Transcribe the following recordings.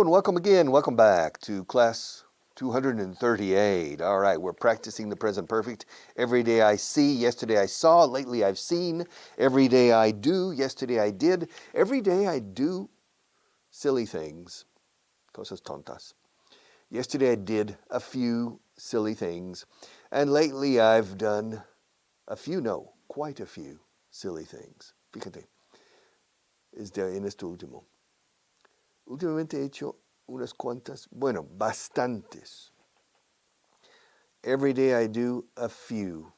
and welcome again. Welcome back to class 238. All right, we're practicing the present perfect. Every day I see, yesterday I saw, lately I've seen. Every day I do, yesterday I did. Every day I do silly things, cosas tontas. Yesterday I did a few silly things, and lately I've done quite a few silly things. Fíjate, en esto último. Últimamente he hecho unas cuantas, bastantes. Every day I do a few.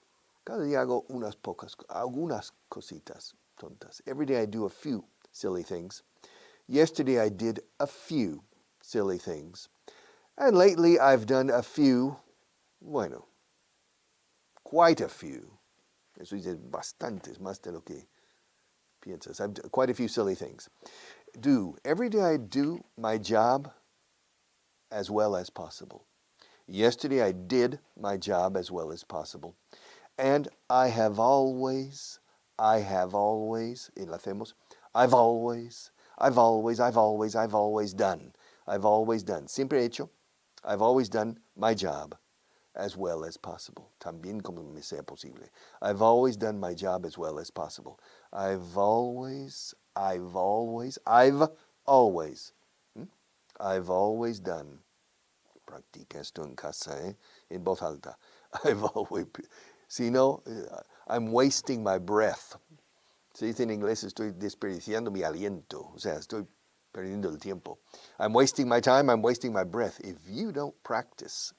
Cada día hago algunas cositas tontas. Every day I do a few silly things. Yesterday I did a few silly things. And lately I've done a few, quite a few. Eso dice bastantes, más de lo que piensas. I've done quite a few silly things. Every day I do my job as well as possible. Yesterday I did my job as well as possible. And I've always, enlacemos, I've always done, siempre he hecho, I've always done my job as well as possible. También como me sea posible. I've always done my job as well as possible. I've always done. Practica esto en casa, en voz alta. Si no, I'm wasting my breath. Se dice en inglés, estoy desperdiciando mi aliento. O sea, estoy perdiendo el tiempo. I'm wasting my time, I'm wasting my breath. If you don't practice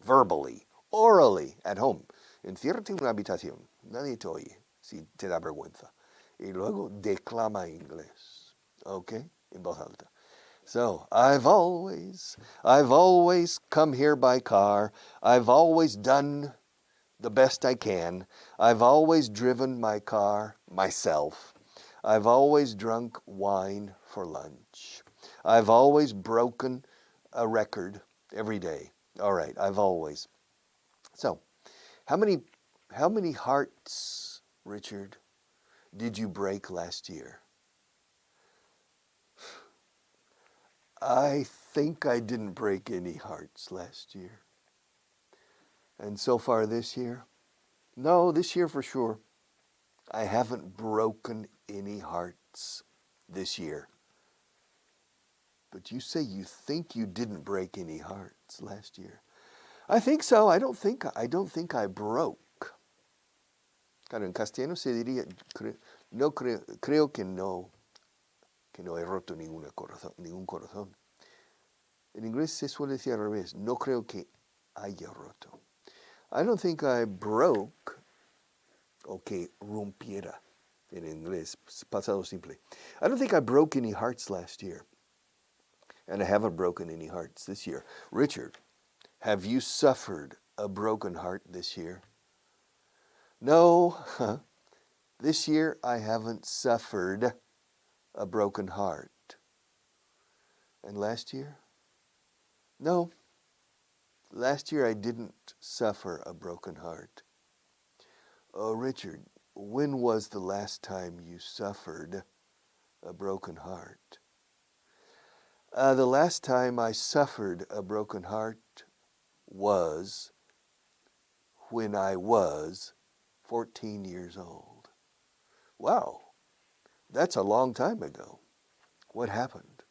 verbally, orally, at home, enciérrate en una habitación. Nadie te oye si te da vergüenza. Y luego declama inglés. ¿Ok? En voz alta. So, I've always come here by car. I've always done the best I can. I've always driven my car myself. I've always drunk wine for lunch. I've always broken a record every day. All right, I've always. So, how many hearts, Richard, did you break last year? I think I didn't break any hearts last year. And so far this year? No, this year for sure. I haven't broken any hearts this year. But you say you think you didn't break any hearts last year. I think so. I don't think I broke. Claro, en castellano se diría, creo que no he roto ningún corazón. En inglés se suele decir al revés, no creo que haya roto. I don't think I broke, o que rompiera, en inglés, pasado simple. I don't think I broke any hearts last year. And I haven't broken any hearts this year. Richard, have you suffered a broken heart this year? No, this year I haven't suffered a broken heart. And last year? No, last year I didn't suffer a broken heart. Oh, Richard, when was the last time you suffered a broken heart? The last time I suffered a broken heart was when I was 14 years old. Wow, that's a long time ago. What happened?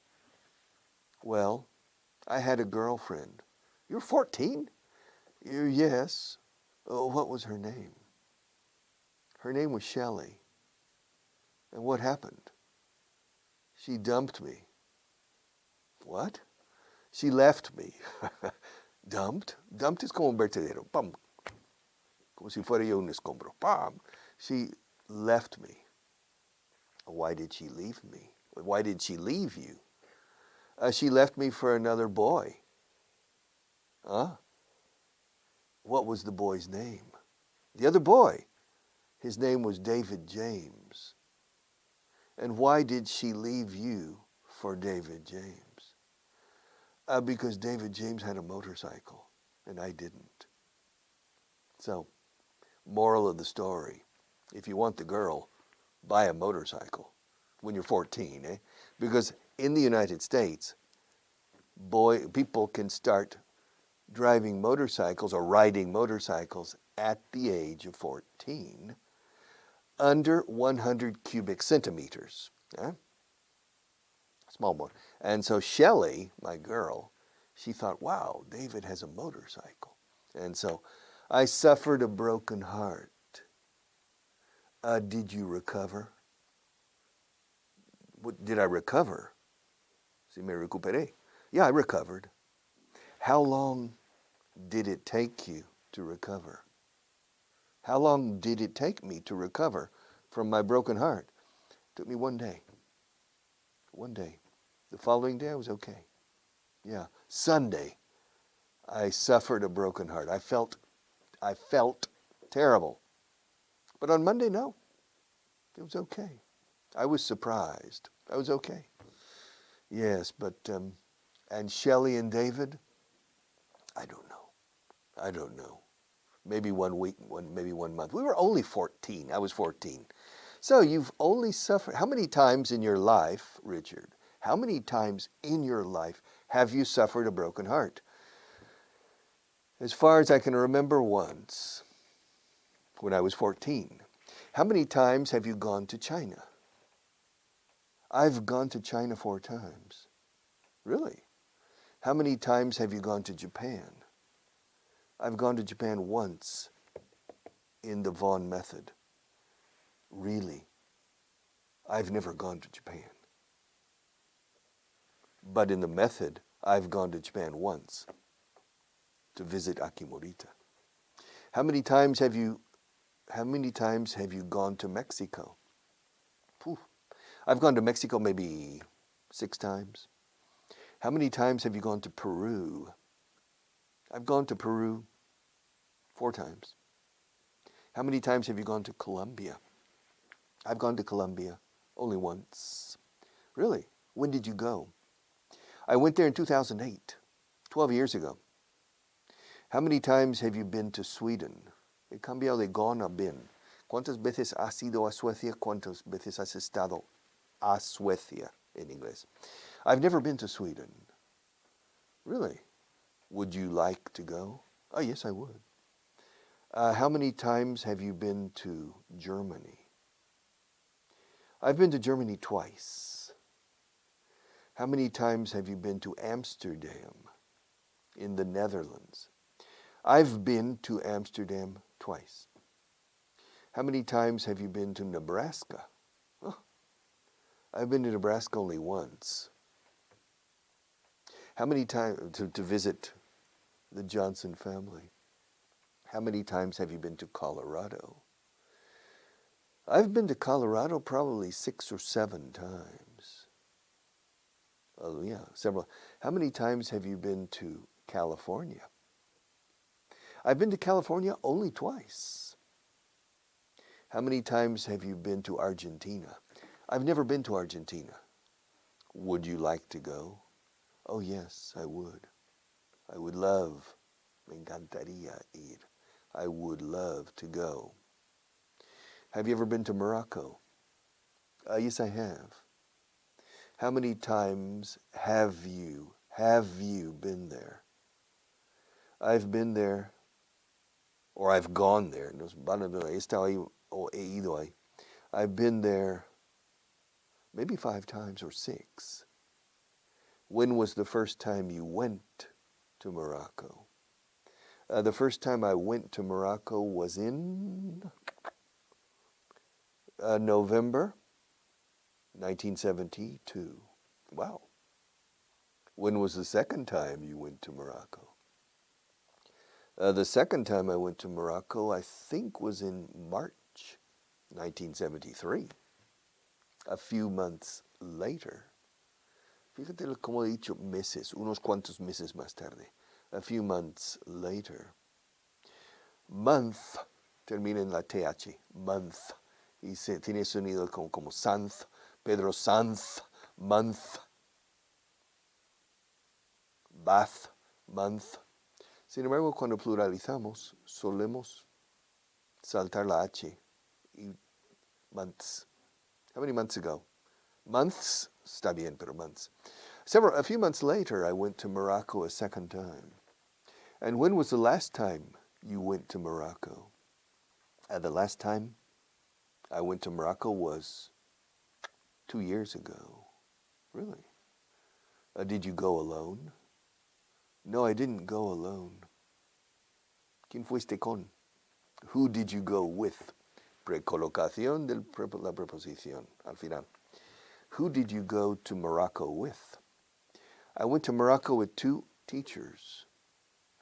Well, I had a girlfriend. You're 14? Yes. Oh, what was her name? Her name was Shelley. And what happened? She dumped me. What? She left me. Dumped? Dumped is como un vertedero. Pam. Como si fuera yo un escombro. Pam. She left me. Why did she leave me? Why did she leave you? She left me for another boy. Huh? What was the boy's name? The other boy. His name was David James. And why did she leave you for David James? Because David James had a motorcycle, and I didn't. So, moral of the story, if you want the girl, buy a motorcycle when you're 14, Because in the United States, people can start driving motorcycles or riding motorcycles at the age of 14 under 100 cubic centimeters. Yeah? Small motor. And so Shelley, my girl, she thought, wow, David has a motorcycle. And so I suffered a broken heart. Did you recover? Did I recover? Si me recuperé. Yeah, I recovered. How long did it take you to recover? How long did it take me to recover from my broken heart? It took me one day. One day. The following day I was okay. Yeah. Sunday, I suffered a broken heart. I felt terrible. But on Monday, no. It was okay. I was surprised. I was okay. Yes, but, and Shelley and David, I don't know. I don't know. Maybe 1 week, maybe 1 month. We were only 14. I was 14. So you've only suffered. How many times in your life, Richard, how many times in your life have you suffered a broken heart? As far as I can remember, once, when I was 14. How many times have you gone to China? I've gone to China 4 times. Really? How many times have you gone to Japan? I've gone to Japan once in the Vaughn method. Really? I've never gone to Japan. But in the method, I've gone to Japan once to visit Akimorita. How many times have you gone to Mexico? Whew. I've gone to Mexico maybe 6 times. How many times have you gone to Peru? I've gone to Peru 4 times. How many times have you gone to Colombia? I've gone to Colombia only once. Really? When did you go? I went there in 2008, 12 years ago. How many times have you been to Sweden? He cambiado de gone a been. ¿Cuántas veces has ido a Suecia? ¿Cuántas veces has estado a Suecia in inglés? I've never been to Sweden. Really? Would you like to go? Oh, yes, I would. How many times have you been to Germany? I've been to Germany twice. How many times have you been to Amsterdam in the Netherlands? I've been to Amsterdam twice. How many times have you been to Nebraska? Oh, I've been to Nebraska only once. How many times to visit the Johnson family? How many times have you been to Colorado? I've been to Colorado probably 6 or 7 times. Oh yeah, several. How many times have you been to California? I've been to California only twice. How many times have you been to Argentina? I've never been to Argentina. Would you like to go? Oh yes, I would. I would love. Me encantaría ir. I would love to go. Have you ever been to Morocco? Yes, I have. How many times have you been there? I've been there, or I've gone there. I've been there maybe 5 times or 6. When was the first time you went to Morocco? The first time I went to Morocco was in November 1972. Wow. When was the second time you went to Morocco? The second time I went to Morocco, I think, was in March 1973. A few months later. Fíjate como he dicho meses, unos cuantos meses más tarde. A few months later. Month termina en la TH. Month. Y tiene sonido como Sanz, Pedro Sanz, month. Bath, month. Sin embargo, cuando pluralizamos, solemos saltar la H. Y months. How many months ago? Months, está bien, pero months. A few months later, I went to Morocco a second time. And when was the last time you went to Morocco? The last time I went to Morocco was 2 years ago. Really? Did you go alone? No, I didn't go alone. ¿Quién fuiste con? Who did you go with? Precolocación de la preposición, al final. Who did you go to Morocco with? I went to Morocco with 2 teachers,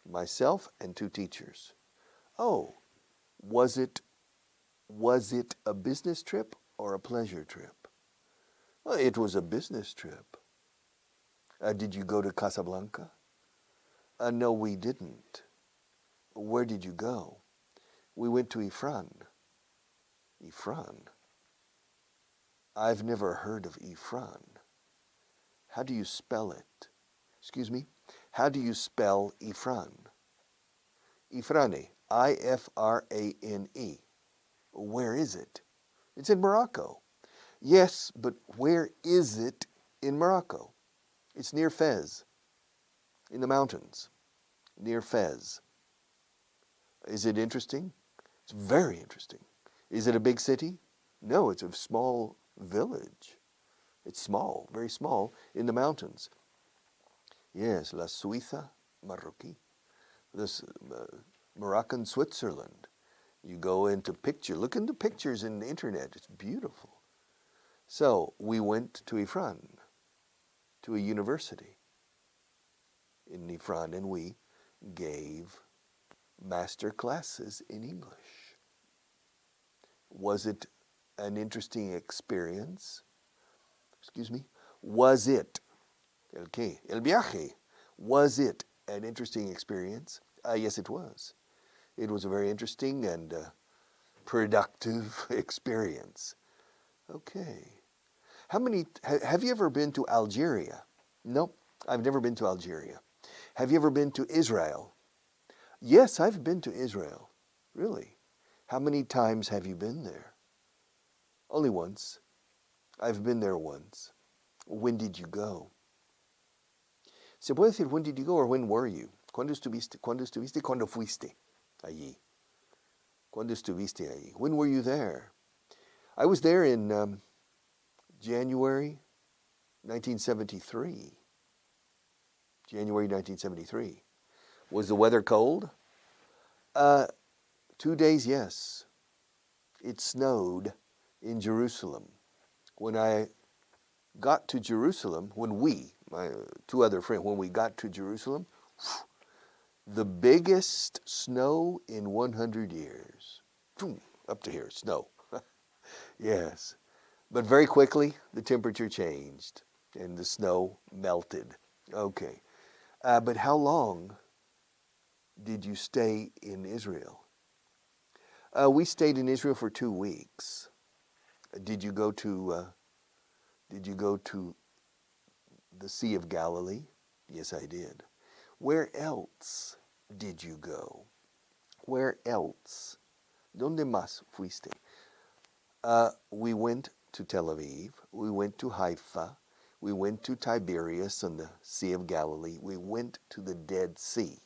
myself and 2 teachers. Oh, was it a business trip or a pleasure trip? Well, it was a business trip. Did you go to Casablanca? No, we didn't. Where did you go? We went to Ifran. Ifran? I've never heard of Ifran. How do you spell it? Excuse me? How do you spell Ifran? Ifrane. I-F-R-A-N-E. Where is it? It's in Morocco. Yes, but where is it in Morocco? It's near Fez, in the mountains, near Fez. Is it interesting? It's very interesting. Is it a big city? No, it's a small village. It's small, very small, in the mountains. Yes, La Suiza Marroquí, this Moroccan Switzerland. You go into look into pictures in the internet. It's beautiful. So we went to Ifran, to a university in Ifran, and we gave master classes in English. Was it an interesting experience? Excuse me? Was it, el qué? El viaje. Was it an interesting experience? Yes, it was. It was a very interesting and productive experience. Okay. Have you ever been to Algeria? Nope, I've never been to Algeria. Have you ever been to Israel? Yes, I've been to Israel. Really? How many times have you been there? Only once. I've been there once. When did you go? ¿Se puede decir when did you go or when were you? ¿Cuándo estuviste? ¿Cuándo estuviste? ¿Cuándo fuiste allí? ¿Cuándo estuviste allí? When were you there? I was there in January 1973. January 1973. Was the weather cold? 2 days, yes. It snowed in Jerusalem. When I got to Jerusalem, my 2 other friends, when we got to Jerusalem, the biggest snow in 100 years. Up to here, snow. Yes. But very quickly, the temperature changed and the snow melted. Okay. But how long did you stay in Israel? We stayed in Israel for 2 weeks. Did you go to the Sea of Galilee? Yes, I did. Where else did you go? Where else? ¿Dónde más fuiste? We went to Tel Aviv. We went to Haifa. We went to Tiberias on the Sea of Galilee. We went to the Dead Sea,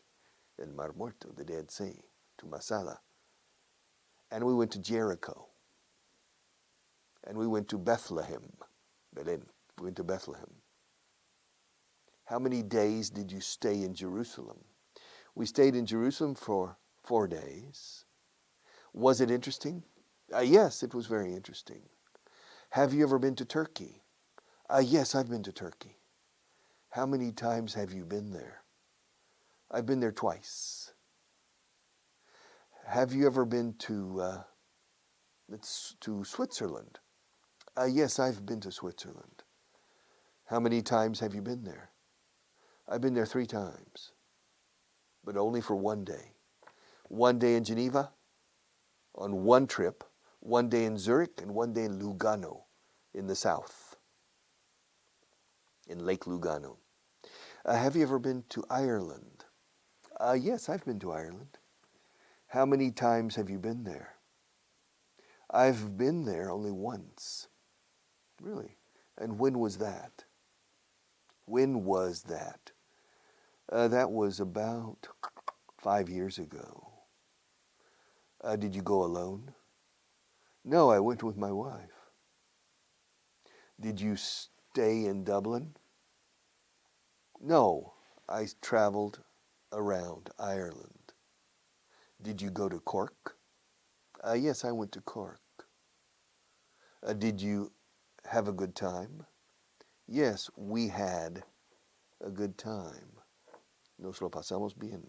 El Mar Muerto, the Dead Sea, to Masada. And we went to Jericho. And we went to Bethlehem, Belen. We went to Bethlehem. How many days did you stay in Jerusalem? We stayed in Jerusalem for 4 days. Was it interesting? Yes, it was very interesting. Have you ever been to Turkey? Yes, I've been to Turkey. How many times have you been there? I've been there twice. Have you ever been to Switzerland? Yes, I've been to Switzerland. How many times have you been there? I've been there 3 times, but only for 1 day. 1 day in Geneva on 1 trip, 1 day in Zurich, and 1 day in Lugano in the south, in Lake Lugano. Have you ever been to Ireland? Yes, I've been to Ireland. How many times have you been there? I've been there only once. Really? And when was that? When was that? That was about 5 years ago. Did you go alone? No, I went with my wife. Did you stay in Dublin? No, I traveled around Ireland. Did you go to Cork? Yes, I went to Cork. Did you have a good time? Yes, we had a good time. Nos lo pasamos bien.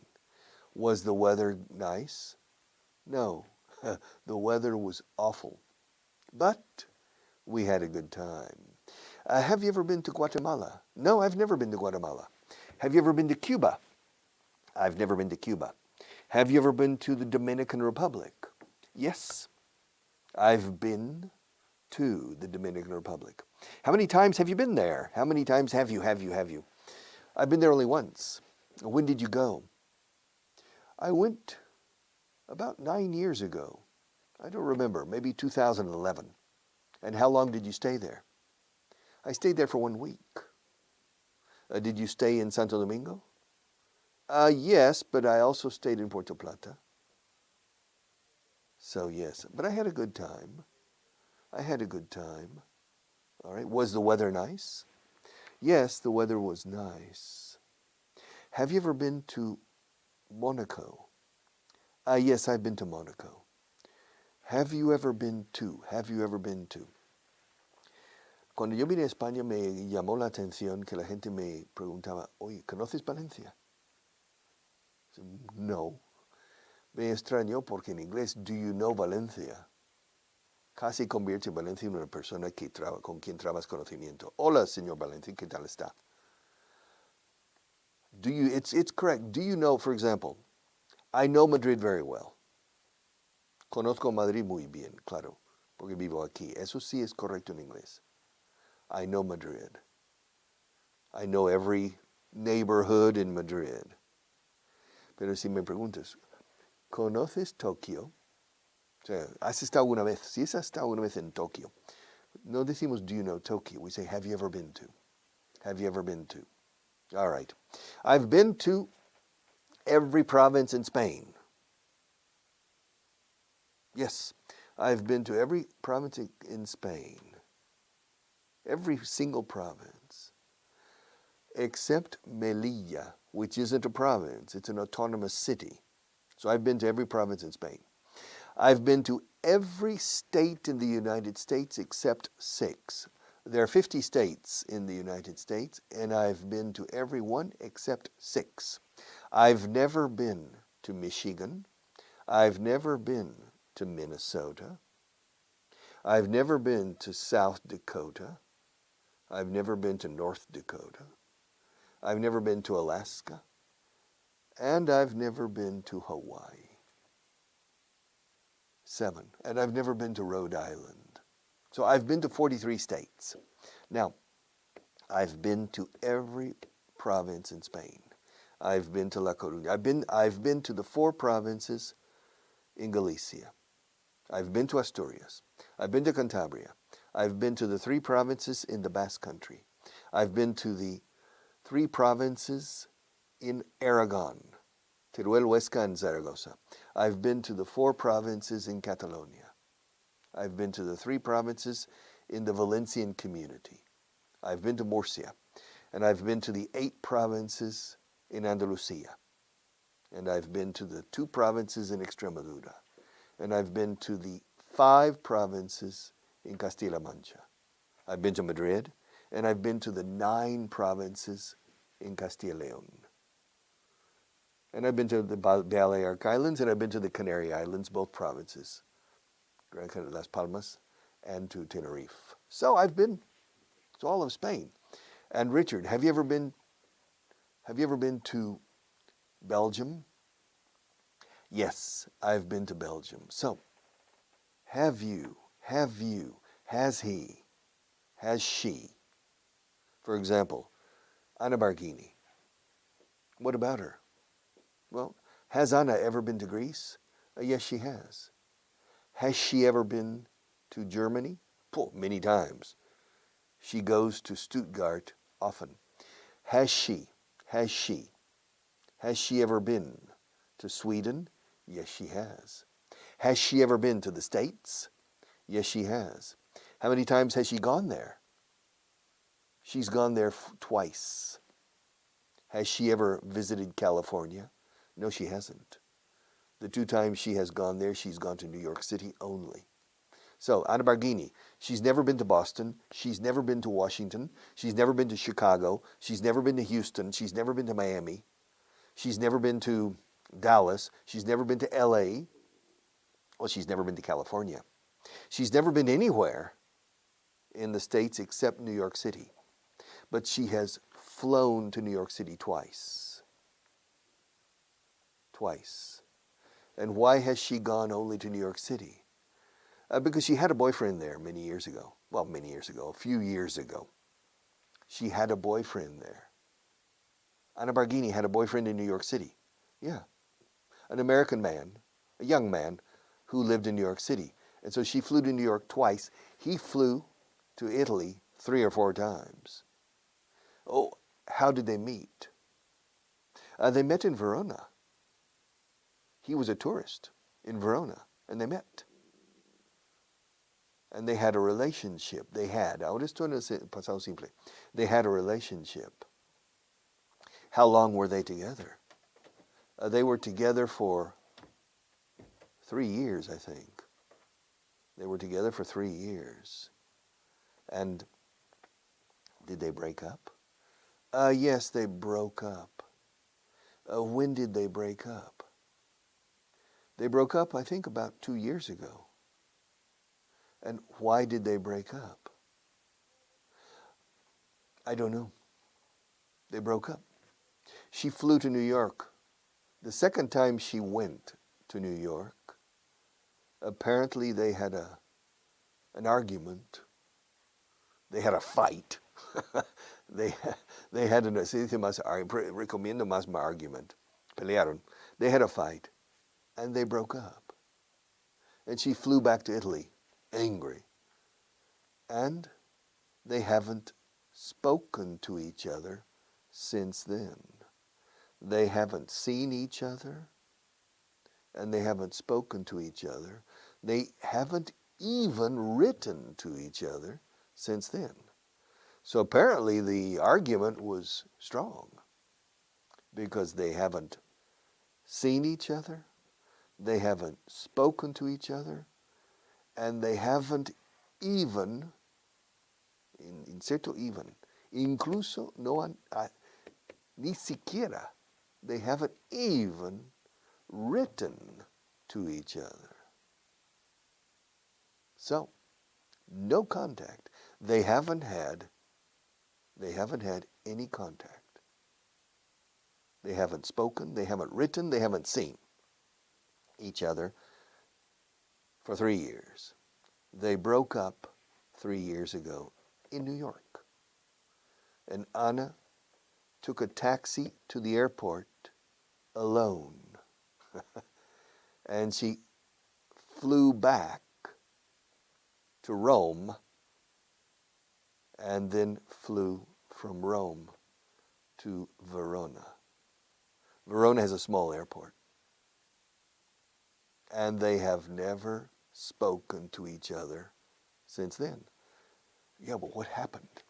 Was the weather nice? No, the weather was awful. But we had a good time. Have you ever been to Guatemala? No, I've never been to Guatemala. Have you ever been to Cuba? I've never been to Cuba. Have you ever been to the Dominican Republic? Yes, I've been to the Dominican Republic. How many times have you been there? How many times have you? I've been there only once. When did you go? I went about 9 years ago. I don't remember, maybe 2011. And how long did you stay there? I stayed there for 1 week. Did you stay in Santo Domingo? Yes, but I also stayed in Puerto Plata. So yes, but I had a good time. All right, was the weather nice? Yes, the weather was nice. Have you ever been to Monaco? Yes, I've been to Monaco. Have you ever been to? Cuando yo vine a España me llamó la atención que la gente me preguntaba, oye, ¿conoces Valencia? No. Me extrañó porque en inglés, do you know Valencia? Casi convierte Valencia en una persona con quien trabas conocimiento. Hola, señor Valencia, ¿qué tal está? It's correct. Do you know, for example, I know Madrid very well. Conozco Madrid muy bien, claro, porque vivo aquí. Eso sí es correcto en inglés. I know Madrid. I know every neighborhood in Madrid. Pero si me preguntas, ¿conoces Tokio? O sea, ¿has estado una vez? Si has estado una vez en Tokio, no decimos, do you know Tokyo? We say, have you ever been to? Have you ever been to? All right. I've been to every province in Spain. Yes, I've been to every province in Spain. Every single province. Except Melilla, which isn't a province. It's an autonomous city. So I've been to every province in Spain. I've been to every state in the United States except 6. There are 50 states in the United States, and I've been to every one except 6. I've never been to Michigan. I've never been to Minnesota. I've never been to South Dakota. I've never been to North Dakota. I've never been to Alaska. And I've never been to Hawaii. 7. And I've never been to Rhode Island. So I've been to 43 states. Now, I've been to every province in Spain. I've been to La Coruña. I've been to the 4 provinces in Galicia. I've been to Asturias. I've been to Cantabria. I've been to the 3 provinces in the Basque Country. I've been to the 3 provinces in Aragon, Teruel, Huesca, and Zaragoza. I've been to the 4 provinces in Catalonia. I've been to the 3 provinces in the Valencian community. I've been to Murcia. And I've been to the 8 provinces in Andalusia. And I've been to the 2 provinces in Extremadura. And I've been to the 5 provinces in Castilla-La Mancha. I've been to Madrid, and I've been to the 9 provinces in Castilla-León. And I've been to the Balearic Islands, and I've been to the Canary Islands, both provinces, Gran Canaria, Las Palmas, and to Tenerife. So I've been to all of Spain. And Richard, have you ever been to Belgium? Yes, I've been to Belgium. So, have you, has he, has she? For example, Anna Barghini. What about her? Well, has Anna ever been to Greece? Yes, she has. Has she ever been to Germany? Many times. She goes to Stuttgart often. Has she ever been to Sweden? Yes, she has. Has she ever been to the States? Yes, she has. How many times has she gone there? She's gone there twice. Has she ever visited California? No, she hasn't. The 2 times she has gone there, she's gone to New York City only. So, Anna Barghini, she's never been to Boston, she's never been to Washington, she's never been to Chicago, she's never been to Houston, she's never been to Miami, she's never been to Dallas, she's never been to LA, well, she's never been to California. She's never been anywhere in the States except New York City. But she has flown to New York City twice. Twice. And why has she gone only to New York City? Because she had a boyfriend there many years ago. Well, many years ago, a few years ago. She had a boyfriend there. Anna Barghini had a boyfriend in New York City. Yeah. An American man, a young man, who lived in New York City. And so she flew to New York twice. He flew to Italy 3 or 4 times. Oh, how did they meet? They met in Verona. He was a tourist in Verona, and they met. And they had a relationship. Ahora esto no es pasado simple. They had a relationship. How long were they together? They were together for 3 years, I think. They were together for 3 years. And did they break up? Yes, they broke up. When did they break up? They broke up, I think, about 2 years ago. And why did they break up? I don't know. They broke up. She flew to New York. The second time she went to New York, apparently they had an argument. They had a fight. they had recomiendo más argument. Pelearon. They had a fight, and they broke up. And she flew back to Italy, angry. And they haven't spoken to each other since then. They haven't seen each other, and they haven't spoken to each other. They haven't even written to each other since then. So apparently the argument was strong because they haven't seen each other, they haven't spoken to each other, and they haven't even, inserto even, incluso no han, ni siquiera, they haven't even written to each other. So, no contact. They haven't had any contact. They haven't spoken, they haven't written, they haven't seen each other for 3 years. They broke up 3 years ago in New York. And Anna took a taxi to the airport alone. And she flew back to Rome and then flew from Rome to Verona. Verona has a small airport. And they have never spoken to each other since then. Yeah, but what happened?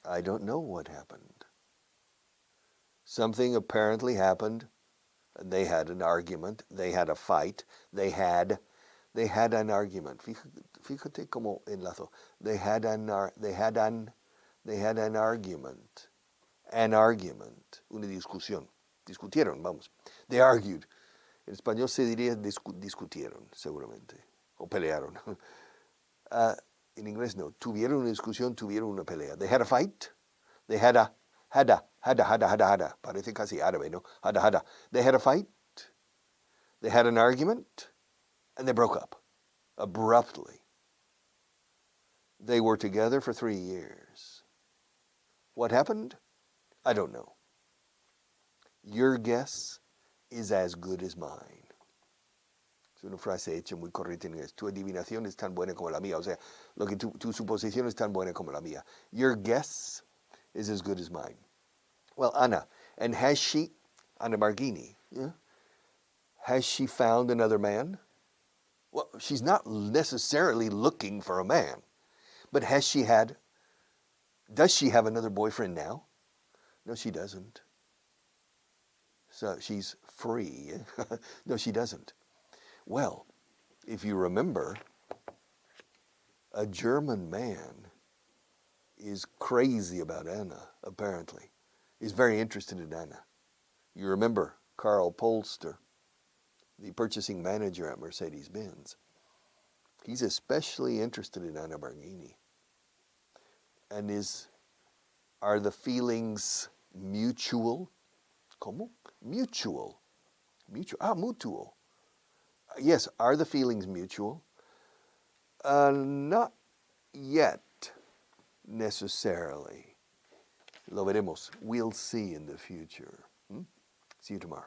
I don't know what happened. Something apparently happened. They had an argument. They had a fight. They had an argument. Fíjate cómo enlazo. They had an argument. An argument. Una discusión. Discutieron, vamos. They argued. En español se diría discutieron, seguramente. O pelearon. En inglés no. Tuvieron una discusión, tuvieron una pelea. They had a fight. They had a. Parece casi árabe, ¿no? Hada. They had a fight. They had an argument. And they broke up. Abruptly. They were together for 3 years. What happened? I don't know. Your guess is as good as mine. Es una frase hecha muy corriente en inglés. Tu adivinación es tan buena como la mía. O sea, tu suposición es tan buena como la mía. Your guess is as good as mine. Well, Anna. And has she, Anna Margini, yeah? Has she found another man? Well, she's not necessarily looking for a man, but does she have another boyfriend now? No, she doesn't. So she's free. No, she doesn't. Well, if you remember, a German man is crazy about Anna, apparently. He's very interested in Anna. You remember Karl Polster, the purchasing manager at Mercedes-Benz. He's especially interested in Anna Margini. And are the feelings mutual? ¿Cómo? Mutual. Mutual. Mutual. Yes, are the feelings mutual? Not yet, necessarily. Lo veremos. We'll see in the future. See you tomorrow.